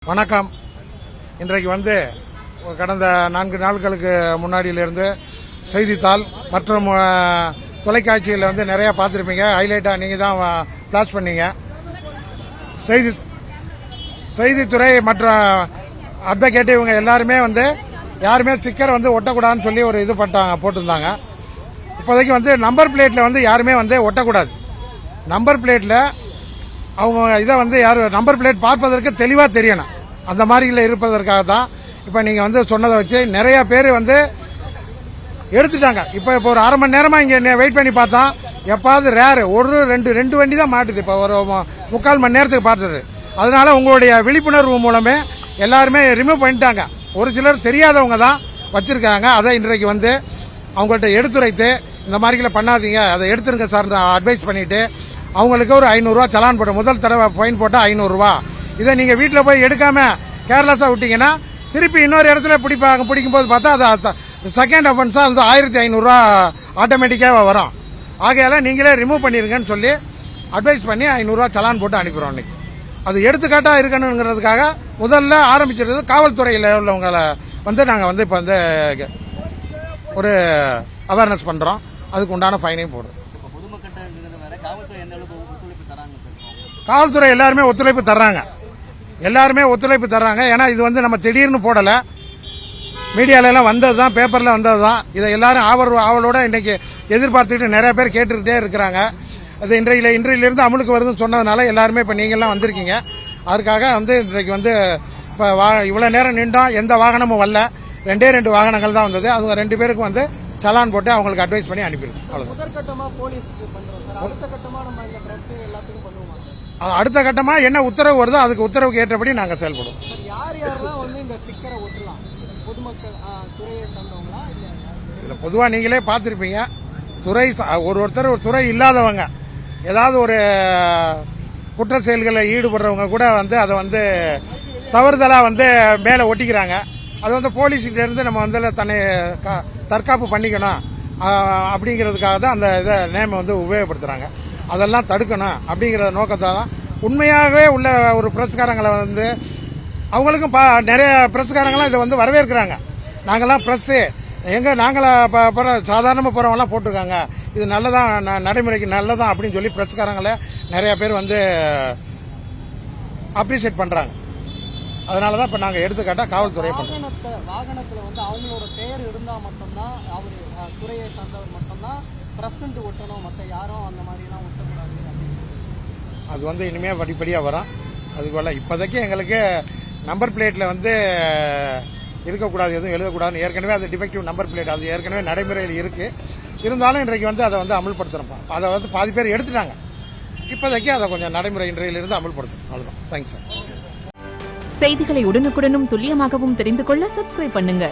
வணக்கம். இன்றைக்கு கடந்த 4 நாட்களுக்கு முன்னாடியிலிருந்து செய்தித்தாள் மற்றும் தொலைக்காட்சியில் நிறைய பார்த்துருப்பீங்க. ஹைலைட்டாக நீங்கள் தான் பிளாஷ் பண்ணீங்க. செய்தித்துறை மற்றும் அட்வொகேட் இவங்க எல்லாருமே யாருமே ஸ்டிக்கர் ஒட்டக்கூடாதுன்னு சொல்லி ஒரு இது போட்டிருந்தாங்க. இப்போதைக்கு நம்பர் பிளேட்டில் யாருமே ஒட்டக்கூடாது. நம்பர் பிளேட்டில் அவங்க இதை யார் நம்பர் பிளேட் பார்ப்பதற்கு தெளிவாக தெரியணும். அந்த மாதிரியில் இருப்பதற்காக தான் இப்போ நீங்கள் சொன்னதை வச்சு நிறைய பேர் எடுத்துட்டாங்க. இப்போ ஒரு அரை மணி நேரமாக இங்கே வெயிட் பண்ணி பார்த்தா எப்பாவது ரேரு ரெண்டு வண்டி தான் மாட்டுது. இப்போ ஒரு 3/4 மணி நேரத்துக்கு பார்த்தது. அதனால உங்களுடைய விழிப்புணர்வு மூலமே எல்லாருமே ரிமூவ் பண்ணிட்டாங்க. ஒரு சிலர் தெரியாதவங்க தான் வச்சிருக்காங்க. அதை இன்றைக்கு அவங்கள்ட்ட எடுத்துரைத்து இந்த மாதிரிகளை பண்ணாதீங்க, அதை எடுத்துருங்க சார் அட்வைஸ் பண்ணிட்டு அவங்களுக்கு ஒரு 500 ரூபா சலான் போட்டு முதல் தடவை ஃபைன் போட்டால் 500 ரூபா. இதை நீங்கள் வீட்டில் போய் எடுக்காம கேர்லெஸ்ஸாக விட்டீங்கன்னா திருப்பி இன்னொரு இடத்துல பிடிக்கும்போது பார்த்தா அது செகண்ட் அஃபென்ஸாக 1500 ரூபா ஆட்டோமேட்டிக்காக வரும். ஆகையால நீங்களே ரிமூவ் பண்ணிருங்கன்னு சொல்லி அட்வைஸ் பண்ணி 500 ரூபா சலான் போட்டு அனுப்பிடுவோம். இன்னைக்கு அது எடுத்துக்காட்டாக இருக்கணுங்கிறதுக்காக முதல்ல ஆரம்பிச்சிருந்தது காவல்துறையில் உள்ளவங்களை நாங்கள் இப்போ ஒரு அவேர்னஸ் பண்ணுறோம். அதுக்கு உண்டான ஃபைனையும் போடுறோம். காவல்துறை எல்லாருமே ஒத்துழைப்பு தர்றாங்க. ஏன்னா இது நம்ம திடீர்னு போடல, மீடியால எல்லாம் வந்தது தான், பேப்பர்ல வந்தது தான். இதை எல்லாரும் ஆவலோட இன்னைக்கு எதிர்பார்த்துக்கிட்டு நிறைய பேர் கேட்டுக்கிட்டே இருக்கிறாங்க. அது இன்றையிலிருந்து அமலுக்கு வருதுன்னு சொன்னதுனால எல்லாருமே இப்போ நீங்கள்லாம் வந்திருக்கீங்க. அதுக்காக இன்றைக்கு இப்போ இவ்வளவு நேரம் நின்றோம், எந்த வாகனமும் வரல. 2 வாகனங்கள் தான் வந்தது. அவங்க 2 பேருக்கு சலான் போட்டு அவங்களுக்கு அட்வைஸ் பண்ணி அனுப்பிடுவோம். அடுத்த கட்டமா என்ன உத்தரவு வருதோ அதுக்கு உத்தரவுக்கு ஏற்றபடி நாங்க செயல்படுவோம். பொதுவா நீங்களே பார்த்திருப்பீங்க, ஒருத்தர் துறை இல்லாதவங்க ஏதாவது ஒரு குற்ற செயல்களில் ஈடுபடுறவங்க கூட அதை தவறுதலா மேல ஒட்டிக்கிறாங்க. அது போலீஸ்கிட்ட இருந்து நம்ம தன்னை தற்காப்பு பண்ணிக்கணும் அப்படிங்கிறதுக்காக தான் அந்த இதை நேம் உபயோகப்படுத்துறாங்க. அதெல்லாம் தடுக்கணும் அப்படிங்கிற நோக்கத்தை தான் உண்மையாகவே உள்ள ஒரு பிரஸ்காரங்களை அவங்களுக்கும் நிறைய பிரஸ்காரங்களாம் இதை வரவேற்கிறாங்க. நாங்கெல்லாம் பிரஸ் நாங்கள சாதாரணமாக போறவங்கலாம் போட்டிருக்காங்க, இது நல்லதான், நடைமுறைக்கு நல்லதான் அப்படின்னு சொல்லி பிரஸ்காரங்களை நிறைய பேர் அப்ரிசியேட் பண்றாங்க. அதனால தான் இப்போ நாங்கள் எடுத்துக்காட்டா காவல்துறையை பண்றோம். வாகனத்தில் அவங்களோட பெயர் இருந்தால் மட்டும்தான் அவர் துறையை சார்ந்தவர் மட்டும்தான் பிரசன்ட் ஒட்டணும், மற்ற யாரும் அந்த மாதிரிலாம் ஒட்டக்கூடாது. அது இனிமே படிப்படியாக வரும். அதுபோல் இப்போதைக்கு எங்களுக்கு நம்பர் பிளேட்டில் இருக்கக்கூடாது, எதுவும் எழுதக்கூடாதுன்னு ஏற்கனவே அது டிஃபெக்டிவ் நம்பர் பிளேட், அது ஏற்கனவே நடைமுறையில் இருக்கு. இருந்தாலும் இன்றைக்கு அதை அமல்படுத்துகிறோம். அதை பாதி பேர் எடுத்துட்டாங்க. இப்போதைக்கு அதை கொஞ்சம் நடைமுறை இன்றையிலிருந்து அமல்படுத்தும். அவ்வளோதான். Thanks sir. செய்திகளை உடனுக்குடனும் துல்லியமாகவும் தெரிந்து கொள்ள சப்ஸ்கிரைப் பண்ணுங்க.